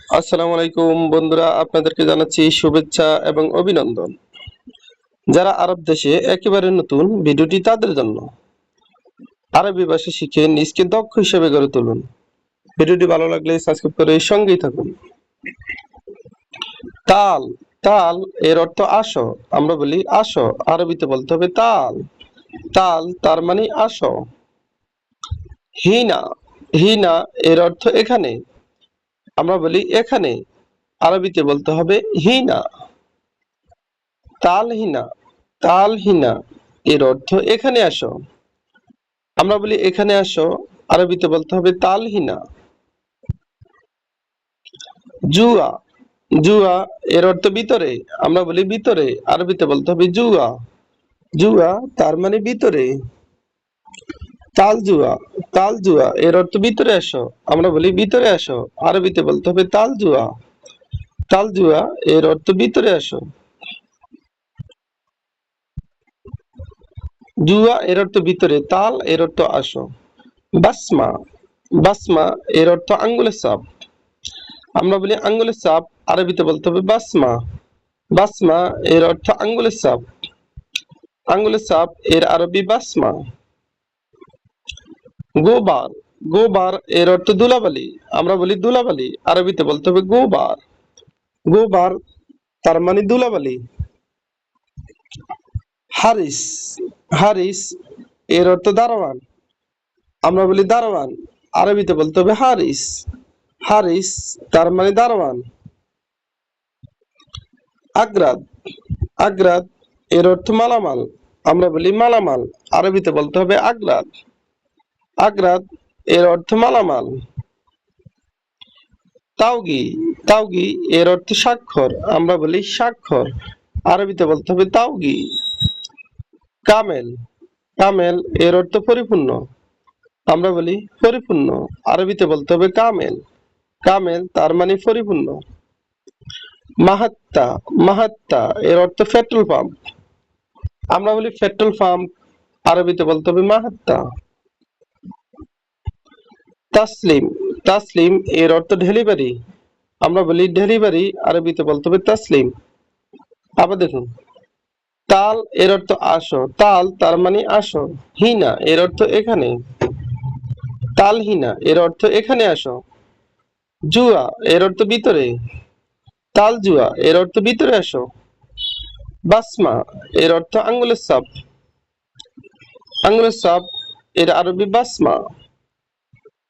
আসসালামু আলাইকুম বন্ধুরা, আপনাদেরকে জানাচ্ছি শুভেচ্ছা এবং অভিনন্দন। যারা আরব দেশে একেবারে নতুন, ভিডিওটি তাদের জন্য। আরবি ভাষা শিখে নিজকে দক্ষ হিসেবে গড়ে তুলুন। ভিডিওটি ভালো লাগলে সাবস্ক্রাইব করে সঙ্গেই থাকুন। তাল, তাল এর অর্থ আসো। আমরা বলি আসো, আরবিতে বলতে হবে তাল। তাল তার মানে আসো। হিনা, হিনা এর অর্থ এখানে। আমরা বলি এখানে, আরবিতে বলতে হবে হিনা। তালহিনা, তালহিনা এর অর্থ এখানে আসো। আমরা বলি এখানে আসো, আরবিতে বলতে হবে তালহিনা। জুয়া, জুয়া এর অর্থ ভিতরে। আমরা বলি ভিতরে, আরবিতে বলতে হবে জুয়া। জুয়া তার মানে ভিতরে। তাল জুয়া, তাল জুয়া এর অর্থ ভিতরে আসো। আমরা বলি ভিতরে আসো, আরবিতে বলতে হবে তাল জুয়া। তাল জুয়া এর অর্থ ভিতরে আসো। জুয়া এর অর্থ ভিতরে, তাল এর অর্থ আসো। বাসমা, বাসমা এর অর্থ আঙ্গুলের ছাপ। আমরা বলি আঙ্গুলের ছাপ, আরবিতে বলতে হবে বাসমা। বাসমা এর অর্থ আঙ্গুলের ছাপ। আঙ্গুলের ছাপ এর আরবি বাসমা। গোবার, গোবার এর অর্থ ধুলাবালি। আমরা বলি ধুলাবালি, আরবিতে বলতে হবে গোবার। গোবার তার মানে ধুলাবালি। হারিস, হারিস এর অর্থ দারোয়ান। আমরা বলি দারোয়ান, আরবিতে বলতে হবে হারিস। হারিস তার মানে দারোয়ান। আগ্রাদ, আগ্রাদ এর অর্থ মালামাল। আমরা বলি মালামাল, আরবিতে বলতে হবে আগ্রাদ। আগ্রাদ এর অর্থ মালামাল। তাওগি, তাওগি এর অর্থ স্বাক্ষর। আমরা বলি স্বাক্ষর, আরবিতে বলতে হবে তাওগি। কামেল, কামেল এর অর্থ পরিপূর্ণ। আমরা বলি পরিপূর্ণ, আরবিতে বলতে হবে কামেল। কামেল তার মানে পরিপূর্ণ। মাহাত্তা, মাহাত্তা এর অর্থ পেট্রোল পাম্প। আমরা বলি পেট্রোল পাম্প, আরবিতে বলতে হবে মাহাত্তা। তাসলিম, তাসলিম এর অর্থ ডেলিভারি। আমরা বলি ডেলিভারি, আরবিতে বলতে হবে তাসলিম। আবার দেখুন, তাল এর অর্থ আসো। তাল তার মানে আসো। হিনা এর অর্থ এখানে। তাল হিনা এর অর্থ এখানে আসো। জুয়া এর অর্থ ভিতরে। তাল জুয়া এর অর্থ ভিতরে আসো। বাসমা এর অর্থ আঙ্গুলের ছাপ। আঙ্গুলের ছাপ এর আরবি বাসমা।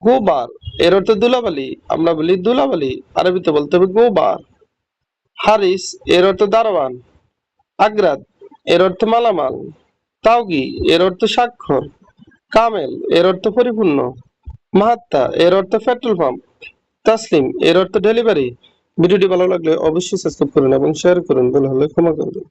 গোবার এর অর্থ ধুলাবালি। আমরা বলি ধুলাবালি, আরবিতে বলতে হবে গোবার। হারিস এর অর্থ দারোয়ান। আগ্রাদ এর অর্থ মালামাল। তাওগি এর অর্থ স্বাক্ষর। কামেল এর অর্থ পরিপূর্ণ। মাহাত্তা এর অর্থ পেট্রোল পাম্প। তাসলিম এর অর্থ ডেলিভারি। ভিডিওটি ভালো লাগলে অবশ্যই সাবস্ক্রাইব করুন এবং শেয়ার করুন, ভুল হলে ক্ষমা করবেন।